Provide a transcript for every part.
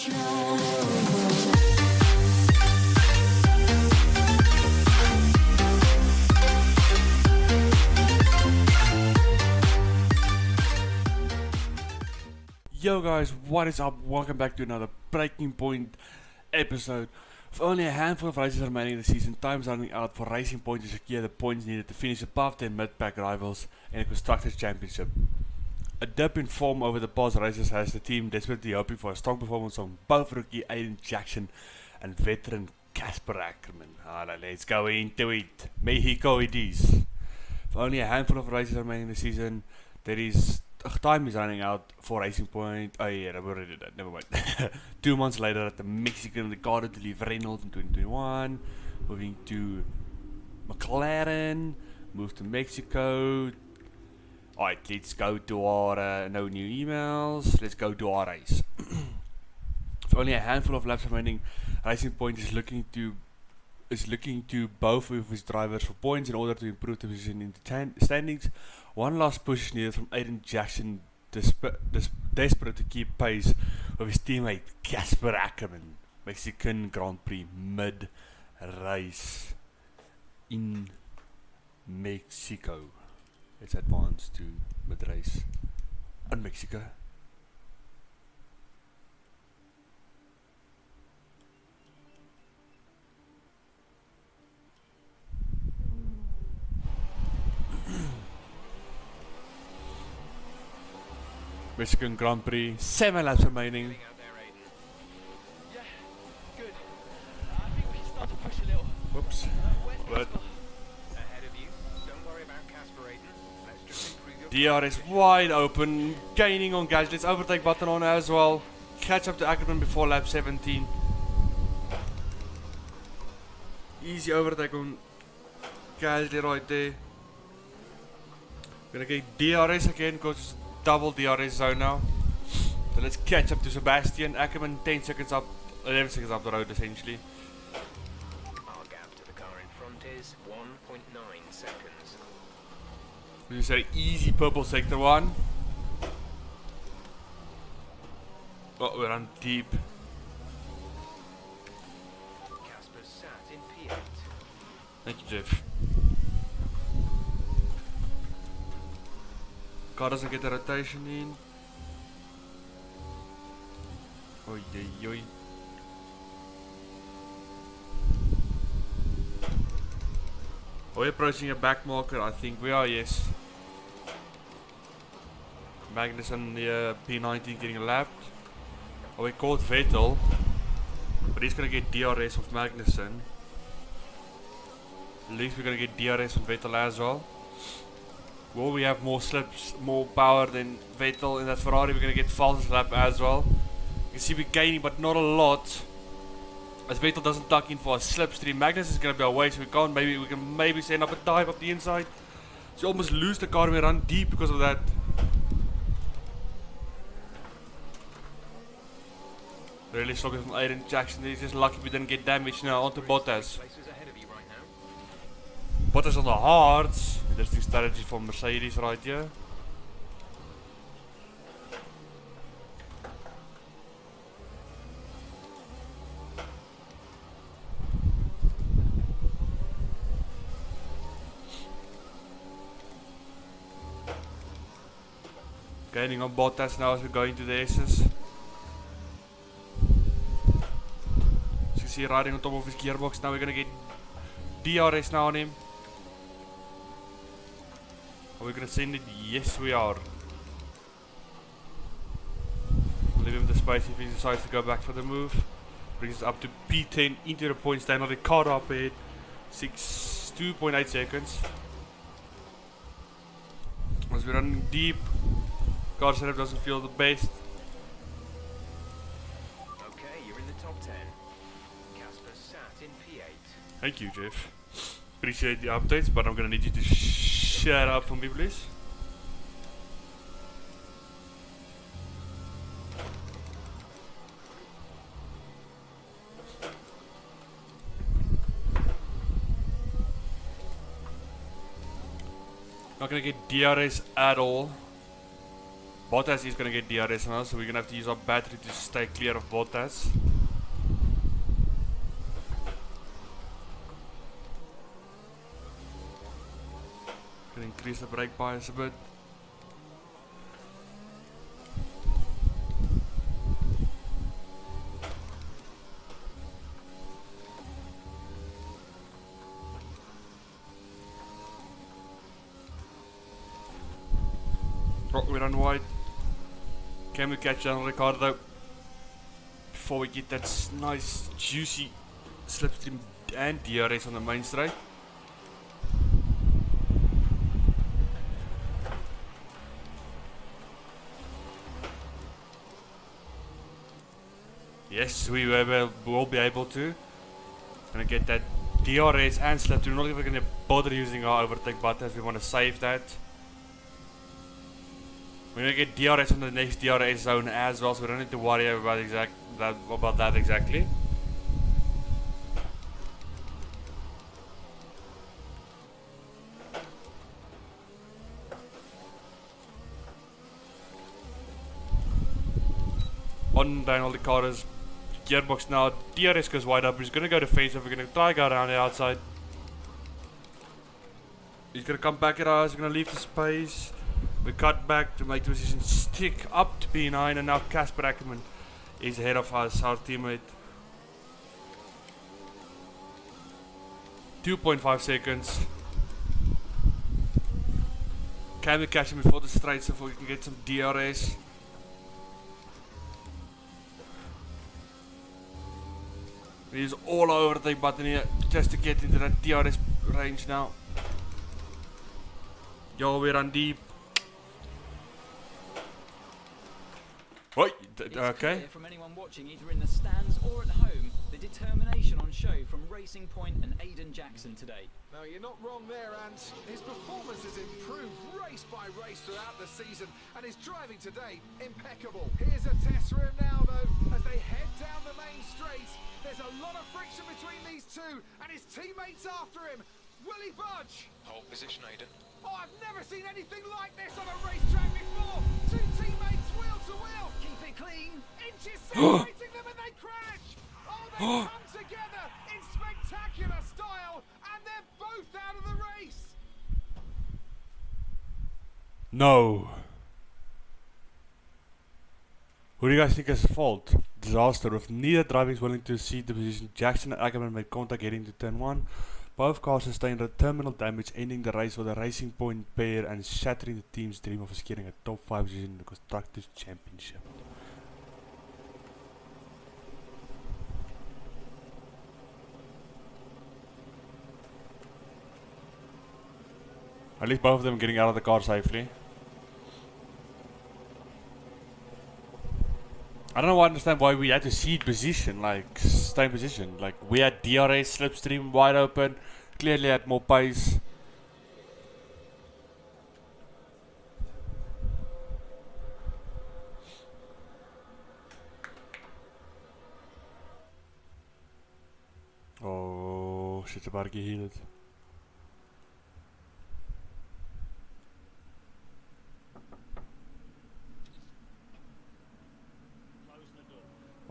Yo guys, what is up? Welcome back to another Breaking Point episode. With only a handful of races remaining in the season, time is running out for Racing Point to secure the points needed to finish above their mid-pack rivals in the Constructors' Championship. A dip in form over the past races has the team desperately hoping for a strong performance from both rookie Aiden Jackson and veteran Casper Ackerman. Let's go into it. Mexico it is. With only a handful of races remaining in the season, time is running out for Racing Point. Oh yeah, I've already did that, never mind. 2 months later at the Mexican Ricardo to leave Reynolds in 2021. Moving to McLaren. Move to Mexico. Alright, let's go to our, no new emails. Let's go to our race. With only a handful of laps remaining, Racing Point is looking to both of his drivers for points in order to improve the position in the standings. One last push is needed from Aiden Jackson, desperate to keep pace with his teammate Casper Ackerman. Mexican Grand Prix mid-race in Mexico. Let's advance to mid-race in Mexico. Mexican Grand Prix, 7 laps remaining. Whoops. But DR is wide open, gaining on Gage. Let's overtake button on as well. Catch up to Ackerman before lap 17. Easy overtake on Gage right there. Gonna get DRS again because it's double DRS zone now. So let's catch up to Sebastian. Ackerman 10 seconds up, 11 seconds up the road essentially. Our gap to the car in front is 1.9 seconds. This is an easy purple sector one. Oh, we're on deep. Casper sat in P8. Thank you, Jeff. Car doesn't get the rotation in. Oi, oi, oi. Are we approaching a back marker? I think we are, yes. Magnussen, the P19 getting lapped. Oh, we caught Vettel. But he's gonna get DRS of Magnussen. At least we're gonna get DRS on Vettel as well. Will we have more slips, more power than Vettel in that Ferrari? We're going to get fastest lap as well. You can see we're gaining, but not a lot. As Vettel doesn't tuck in for a slipstream, Magnus is going to be away, so we can maybe send up a dive up the inside. So we almost lose the car and we run deep because of that. Really sloppy from Aiden Jackson. He's just lucky we didn't get damaged now onto Bottas. Bottas on the hards. Interesting strategy for Mercedes right here. Gaining on Bottas now as we go into the S's. As you can see riding on top of his gearbox. Now we're going to get DRS now on him. Are we going to send it? Yes, we are. Leave him the space if he decides to go back for the move. Brings us up to P10 into the point stand. The car up at 2.8 seconds. As we're running deep, car setup doesn't feel the best. Okay, you're in the top 10. Casper sat in P8. Thank you, Jeff. Appreciate the updates, but I'm going to need you to shut up for me, please. Not going to get DRS at all. Bottas is going to get DRS on us, so we're going to have to use our battery to stay clear of Bottas. Gonna increase the brake bias a bit. Oh, we're on wide. Can we catch down Ricardo before we get that nice juicy slipstream and DRS on the main straight? Yes, we will be able to. Gonna get that DRS and slipstream. We're not even gonna bother using our overtake buttons. We want to save that. We're gonna get DRS on the next DRS zone as well, so we don't need to worry about that exactly. On Daniel Ricciardo's gearbox now. DRS goes wide up. He's gonna go to face off. We're gonna try go around the outside. He's gonna come back at us. He's gonna leave the space. We cut back to make the position stick up to P9, and now Casper Ackerman is ahead of us, our teammate. 2.5 seconds. Can we catch him before the straight so we can get some DRS? He's all over the button here just to get into that DRS range now. Yo, we run deep. Wait, okay. From anyone watching, either in the stands or at home, the determination on show from Racing Point and Aiden Jackson today. No, you're not wrong there, and his performance has improved race by race throughout the season, and his driving today impeccable. Here's a test for him now, though, as they head down the main straight. There's a lot of friction between these two, and his teammates after him. Will he budge? Hold position, Aiden. Oh, I've never seen anything like this on a racetrack before. Two teammates wheel to wheel. Keep it clean. Inches separating them, and they crash. Oh, they come together in spectacular style, and they're both out of the race. No. Who do you guys think is fault? Disaster with neither drivers willing to cede the position. Jackson and Ackerman made contact heading to turn 1. Both cars sustained terminal damage, ending the race for the Racing Point pair and shattering the team's dream of securing a top 5 position in the Constructors' Championship. At least both of them getting out of the car safely. I don't understand why we had to cede position, like stay in position. Like we had DRS slipstream wide open, clearly had more pace. Oh, shit's about to get heated.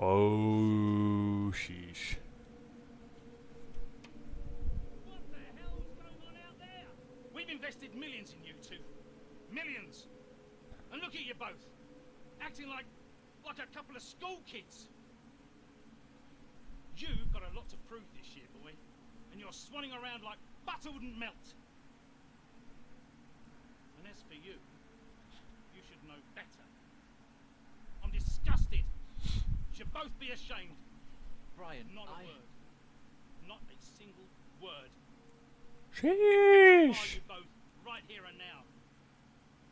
Oh, sheesh. What the hell's going on out there? We've invested millions in you two. Millions. And look at you both. Acting like a couple of school kids. You've got a lot to prove this year, boy. And you're swanning around like butter wouldn't melt. And as for you, you should know better. I'm disgusted. Should both be ashamed. Brian, Not a word. Not a single word. Sheesh. Are you both right here and now?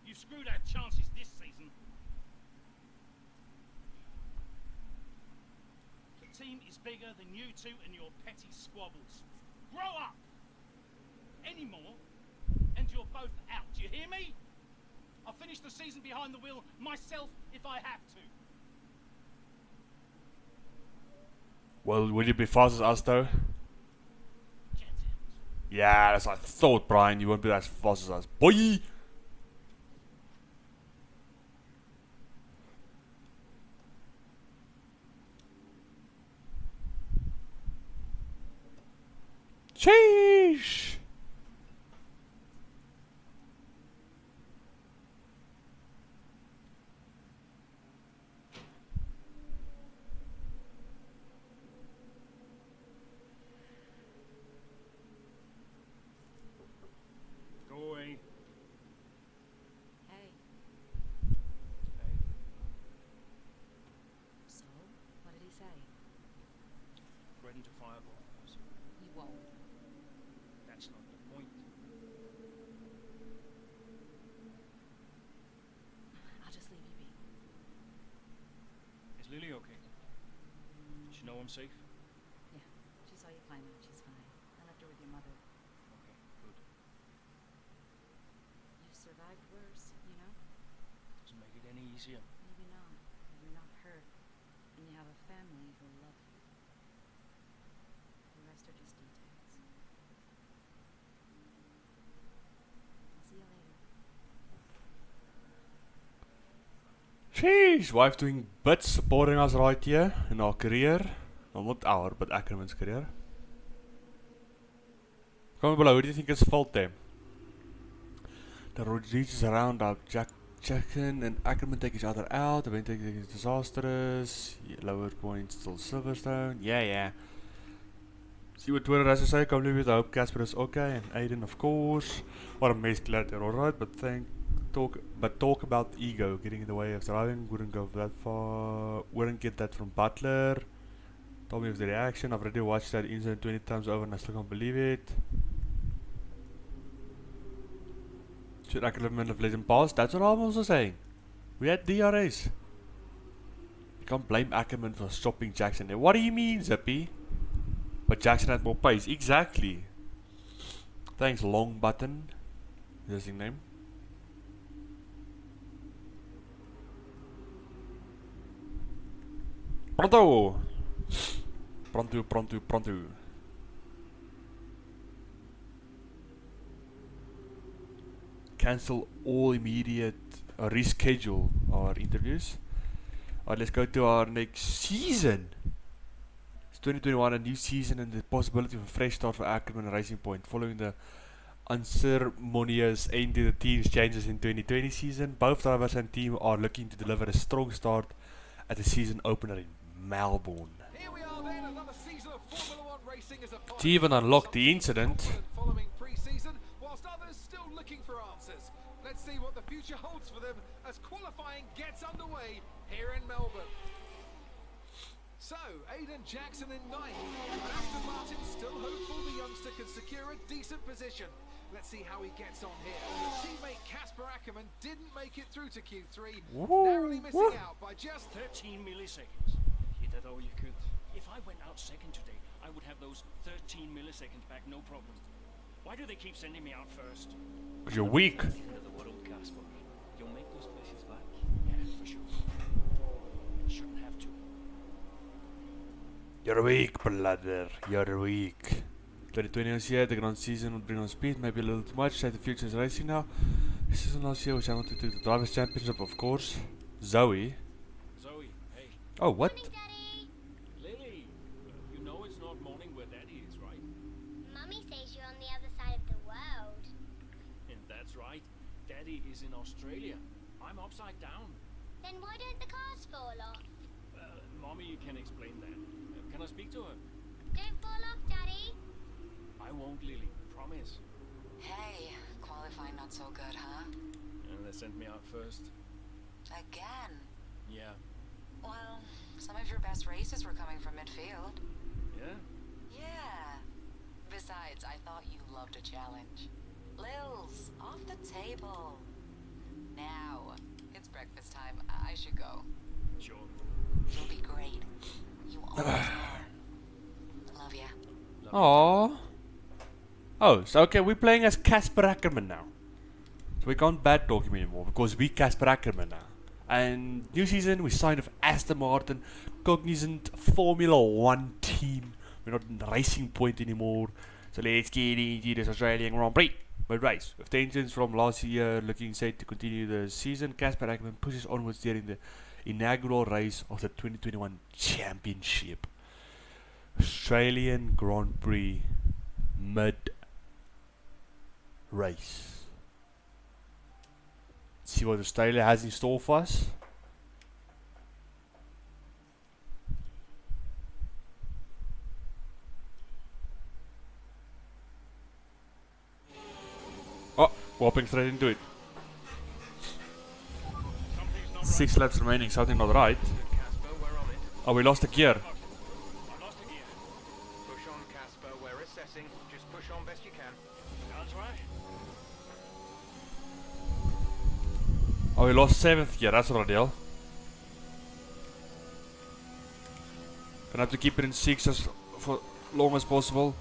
You've screwed our chances this season. The team is bigger than you two and your petty squabbles. Grow up! Any more, and you're both out. Do you hear me? I'll finish the season behind the wheel myself if I have to. Well, will you be fast as us though? Get out. Yeah, that's what I thought, Brian. You won't be as fast as us. Boy! Sheesh! Go away. Hey, Hey, so? What did he say? threaten to fireball us. He won't. That's not the point. I'll just leave you be. Is Lily okay? Does she know I'm safe? Yeah, she saw you climb out. She's fine. I left her with your mother. Okay, good. You survived worse, you know? Doesn't make it any easier. Maybe not. But you're not hurt. And you have a family who love you. The rest are just details. I'll see you later. Sheesh! Wife doing bits supporting us right here in our career. Well, not our, but Ackerman's career. Comment below, who do you think is fault there? The road reaches around our Jackson and Ackerman take each other out. The Bentek is disastrous. Yeah, lower point still Silverstone. Yeah. See what Twitter has to say. Come live with. I hope Casper is okay and Aiden, of course. What a mess. Glad they're alright, but talk about ego getting in the way of driving. Wouldn't go that far. Wouldn't get that from Butler. Told me of the reaction. I've already watched that incident 20 times over and I still can't believe it. Should Ackerman have let him pass? That's what I'm also saying. We had DRS. You can't blame Ackerman for stopping Jackson there. What do you mean, Zippy? But Jackson had more pace. Exactly. Thanks, Long Button. Is his name? Pronto! Pronto. Cancel all immediate reschedule our interviews. Alright, let's go to our next season. It's 2021, a new season and the possibility of a fresh start for Ackerman and Racing Point following the unceremonious end to the team's changes in 2020 season. Both drivers and team are looking to deliver a strong start at the season opener in Melbourne. Here we are then, another season of Formula One racing as a part To even of unlock the incident, following pre-season, whilst others still looking for answers. Let's see what the future holds for them as qualifying gets underway here in Melbourne. So, Aiden Jackson in ninth, and Aston Martin still hopeful the youngster can secure a decent position. Let's see how he gets on here. Teammate Casper Ackerman didn't make it through to Q3, narrowly missing out by just 13 milliseconds. You did all you could. If I went out second today, I would have those 13 milliseconds back, no problem. Why do they keep sending me out first? because you're weak. End of the world, Casper. You'll make those places back. Yeah, for sure. Shouldn't have to. You're weak, brother. You're weak. 2020 is here. The grand season will bring on speed. Maybe a little too much. Say the future is racing now. This season last year, which I wanted to take the Drivers' Championship, of course. Zoe. Zoe, hey. Oh, what? Lily, you know it's not morning where Daddy is, right? Mummy says you're on the other side of the world. And that's right. Daddy is in Australia. I'm upside down. Then why don't the cars fall off? Mommy can explain that. Can I speak to her? Don't fall off, Daddy. I won't, Lily. Promise. Hey, qualifying not so good, huh? And they sent me out first. Again? Yeah. Well, some of your best races were coming from midfield. Yeah? Yeah. Besides, I thought you loved a challenge. Lils, off the table. Now, it's breakfast time. I should go. Sure. You'll be great. You always are. Love ya. Aww. Oh, so okay, we're playing as Casper Ackerman now. So we can't bad talk him anymore because we Casper Ackerman now. And new season, we signed with Aston Martin, cognizant Formula 1 team. We're not in Racing Point anymore. So let's get into this Australian Grand Prix. But race, with tensions from last year looking set to continue the season, Casper Ackerman pushes onwards during the inaugural race of the 2021 Championship. Australian Grand Prix mid race. See what Australia has in store for us. Oh, whopping straight into it. 6 laps remaining, something not right. Casper, we're on it. Oh, we lost a gear. I lost a gear. Push on, Casper. We're assessing. Just push on best you can. Sounds right. Oh, we lost 7th gear, that's not ideal. Gonna have to keep it in 6 as for long as possible.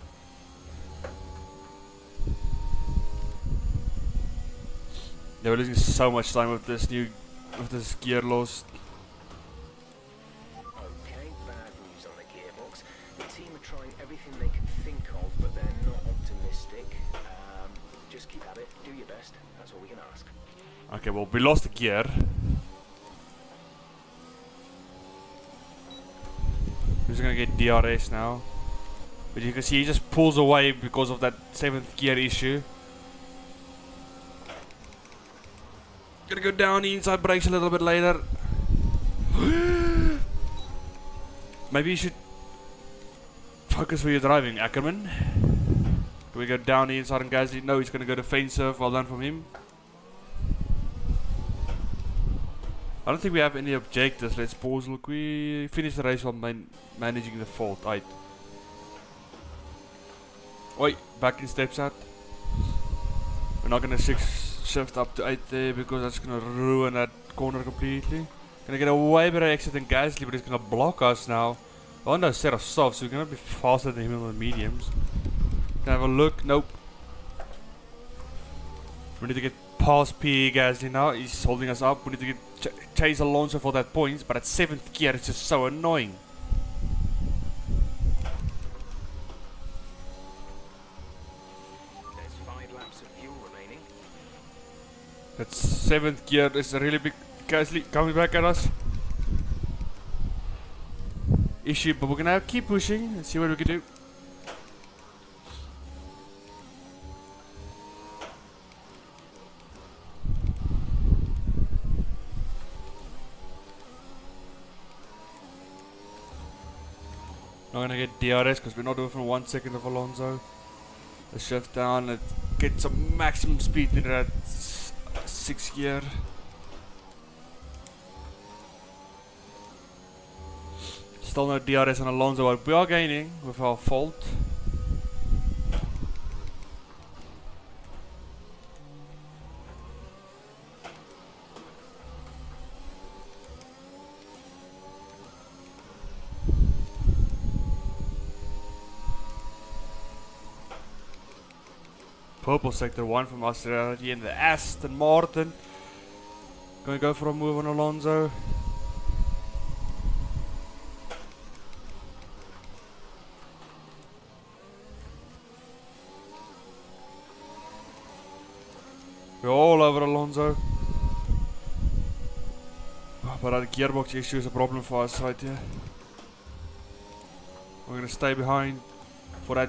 Yeah, we're losing so much time with this gear loss. Okay, bad news on the gearbox. The team are trying everything they can think of, but they're not optimistic. Just keep at it. Do your best. That's all we can ask. Okay, well, we lost the gear. Who's gonna get DRS now? But you can see he just pulls away because of that 7th gear issue. Gonna go down the inside brakes a little bit later. Maybe you should focus where you're driving, Ackerman. Can we go down the inside on Gasly? No, he's gonna go to feint surf. Well done from him. I don't think we have any objectives. Let's pause. Look, we finished the race while managing the fault. Right. Oi, back in steps out. We're not gonna shift up to 8 there because that's gonna ruin that corner completely. Gonna get a way better exit than Gasly, but he's gonna block us now. On a set of softs, so we're gonna be faster than him on the mediums. Can I have a look? Nope. We need to get past PE Gasly now. He's holding us up. We need to get chase Alonso for that points, but at 7th gear it's just so annoying. There's 5 laps of fuel remaining. That 7th gear is a really big Gasly coming back at us. Issue, but we're gonna keep pushing and see what we can do. Not gonna get DRS because we're not within 1 second of Alonso. Let's shift down and get some maximum speed into that 6th gear. Still no DRS on Alonso, but we are gaining with our fault. Purple sector 1 from Australia in the Aston Martin. Gonna go for a move on Alonso. We're all over Alonso. But that gearbox issue is a problem for us right here. We're gonna stay behind for that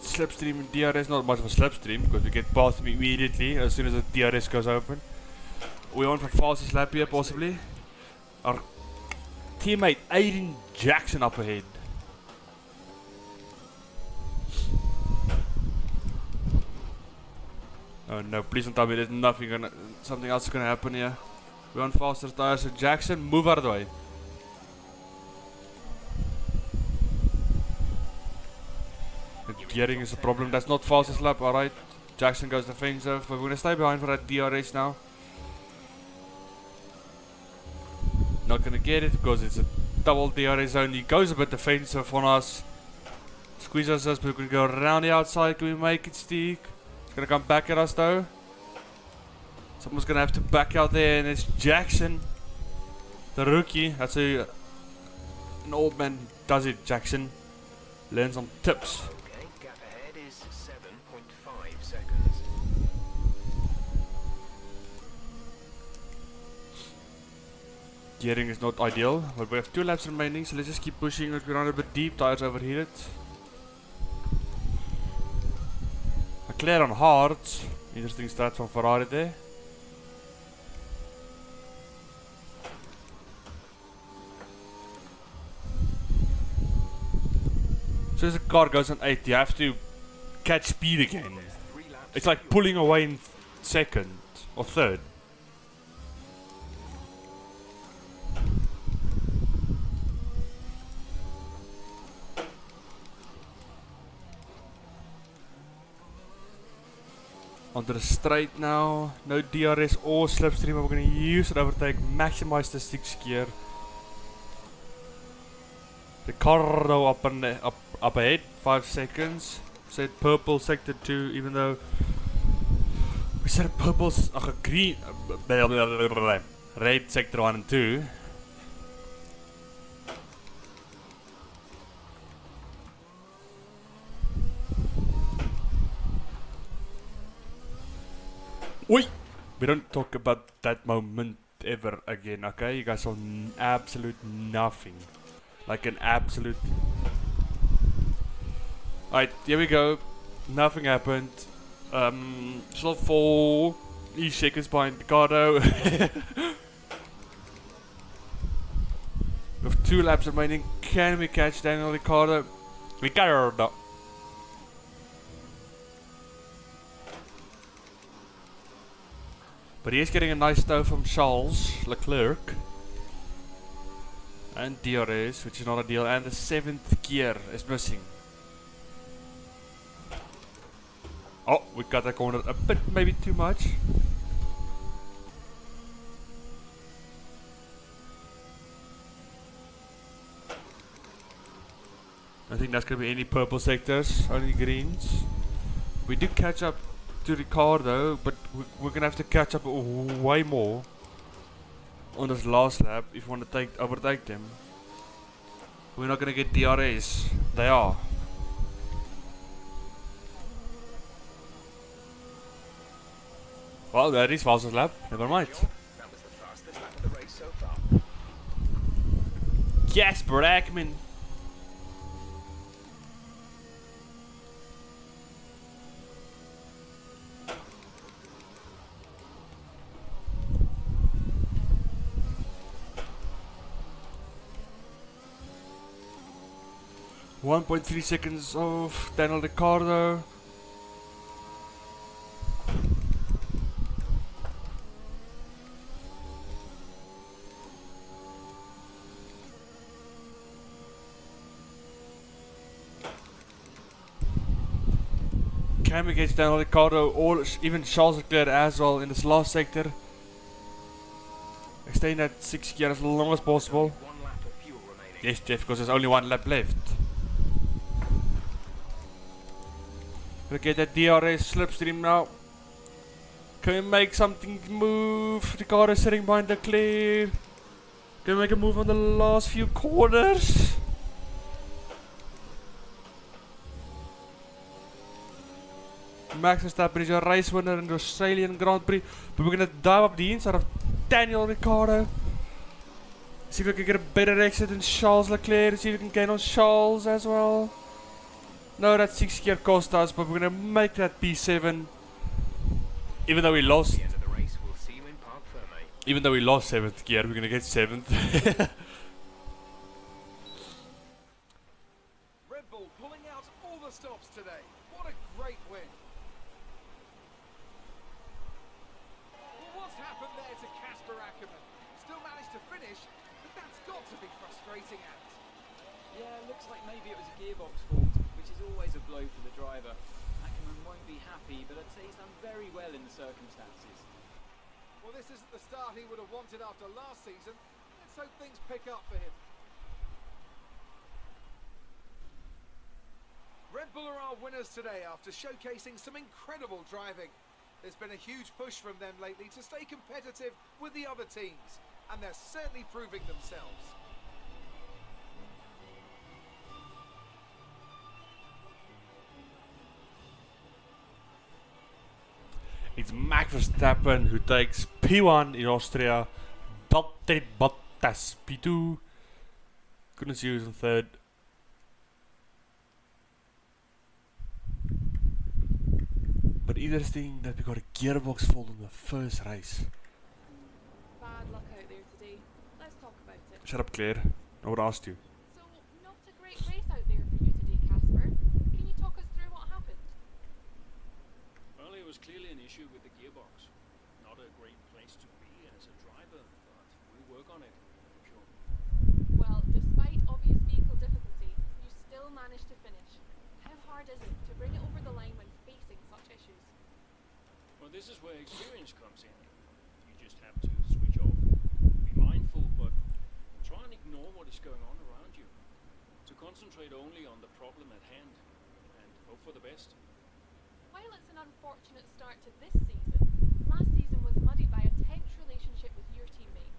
slipstream and DRS. Not much of a slipstream because we get past him immediately as soon as the DRS goes open. We're on for fastest lap here possibly. Our teammate Aiden Jackson up ahead. Oh no, please don't tell me there's something else is gonna happen here. We're on faster tires, so Jackson, move out of the way. The gearing is a problem, that's not fastest lap, alright. Jackson goes to feint surf, but we're gonna stay behind for that DRS now. Not gonna get it because it's a double DRS zone. He goes a bit defensive on us. Squeezes us, but we can go around the outside. Can we make it, Steve? It's gonna come back at us though. Someone's gonna have to back out there, and it's Jackson, the rookie. That's an old man does it. Jackson learns some tips. Okay, gap ahead is 7.5 seconds. Gearing is not ideal, but we have 2 laps remaining, so let's just keep pushing. We're on a bit deep, tires overheated. Leclerc on hards. Interesting start from Ferrari there. So as the car goes on 8, you have to catch speed again. It's like pulling away in second or third. Onto the straight now. No DRS or slipstream. We're going to use it overtake. Maximize the 6th gear. Ricardo up ahead. 5 seconds. Said purple sector 2. Even though we said purple's green. Red sector 1 and 2. Oi! We don't talk about that moment ever again, okay? You guys saw absolute nothing. Like an absolute... Alright, here we go. Nothing happened. Still 4 seconds behind Ricardo. With 2 laps remaining, can we catch Daniel Ricciardo? Ricardo. But he is getting a nice tow from Charles Leclerc. And DRS, which is not a deal. And the 7th gear is missing. Oh, we got that corner a bit, maybe too much. I think that's going to be any purple sectors, only greens. We do catch up to Ricardo, but we're going to have to catch up way more on this last lap if we want to overtake them. We're not going to get DRS. They are. Well, that is fastest lap. Never mind. That was the fastest lap of the race so far. Jasper Ackman. .3 seconds of Daniel Ricciardo. Cam against Daniel Ricciardo, or even Charles Leclerc as well in this last sector. Extend that 6th gear as long as possible. 1 lap of fuel remaining. Yes, Jeff, because there's only 1 lap left. Gonna get that DRS slipstream now. Can we make something move? Ricciardo sitting behind Leclerc. Can we make a move on the last few corners? Max Verstappen is a race winner in the Australian Grand Prix, but we're gonna dive up the inside of Daniel Ricciardo. See if we can get a better exit than Charles Leclerc. See if we can gain on Charles as well. No, that 6th gear cost us, but we're gonna make that P7. Even though we lost. At the end of the race, we'll see you in Parc Fermé. Even though we lost 7th gear, we're gonna get 7th. Red Bull pulling out all the stops today. What a great win. Well, what's happened there to Casper Ackerman? Still managed to finish, but that's got to be frustrating, Ant. Yeah, looks like maybe it was a gearbox fault, which is always a blow for the driver. Ackerman won't be happy, but I'd say he's done very well in the circumstances. Well, this isn't the start he would have wanted after last season. Let's hope things pick up for him. Red Bull are our winners today after showcasing some incredible driving. There's been a huge push from them lately to stay competitive with the other teams, and they're certainly proving themselves. It's Max Verstappen who takes P1 in Austria. Valtteri Bottas P2. Couldn't see who's in 3rd. interesting that we got a gearbox fault in the first race. Bad luck out there today. Let's talk about it. Shut up, Claire. I would ask you. So, not a great race out there for you today, Casper. Can you talk us through what happened? Well, it was clearly an issue with the gearbox. Not a great place to be as a driver, but we'll work on it, I'm sure. Well, despite obvious vehicle difficulty, you still managed to finish. How hard is it to bring it over the line when facing such issues? Well, this is where experience comes in. You just have to switch off, be mindful, but try and ignore what is going on around you. To concentrate only on the problem at hand, and hope for the best. While it's an unfortunate start to this season, last season was muddied by a tense relationship with your teammate.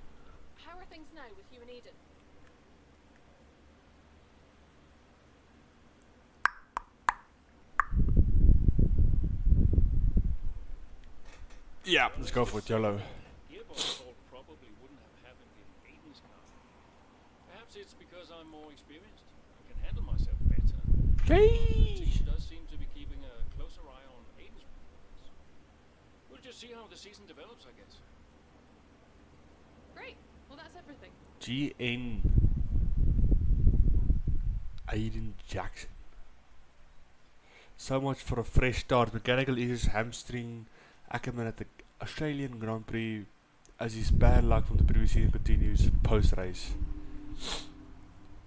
How are things now with you and Aiden? Yeah, let's go for it, YOLO. Gearbox fault probably wouldn't have happened in Aiden's car. Perhaps it's because I'm more experienced. I can handle myself better. Okay. The team does seem to be keeping a closer eye on Aiden's performance. We'll just see how the season develops, I guess. Great. Well, that's everything. GN Aiden Jackson. So much for a fresh start. Mechanical issues hamstring Ackerman at the Australian Grand Prix as his bad luck from the previous season continues post-race.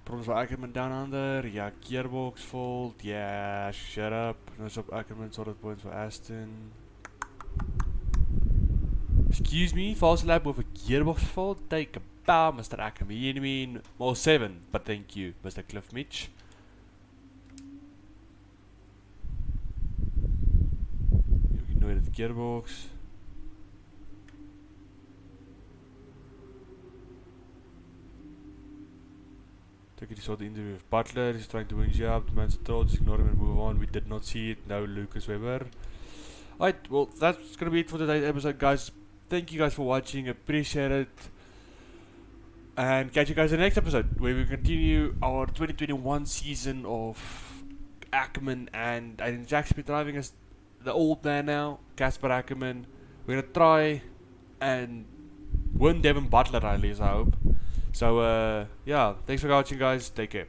Problems for Ackerman down under. Yeah, gearbox fault. Yeah, shut up. No stop Ackerman, sorted points for Aston. Excuse me, false lap with a gearbox fault. Take a bow, Mr. Ackerman. You mean Mos7, but thank you, Mr. Cliff Mitch. You know the gearbox. Take it, saw the interview with Butler. He's trying to win job. The man's told, just ignore him and move on. We did not see it. No Lucas Weber. Alright, well, that's gonna be it for today's episode, guys. Thank you guys for watching. Appreciate it. And catch you guys in the next episode where we continue our 2021 season of Ackerman and Aiden Jackson be driving as the old man now, Casper Ackerman. We're gonna try and win Devin Butler at least, I hope. So yeah, thanks for watching, guys. Take care.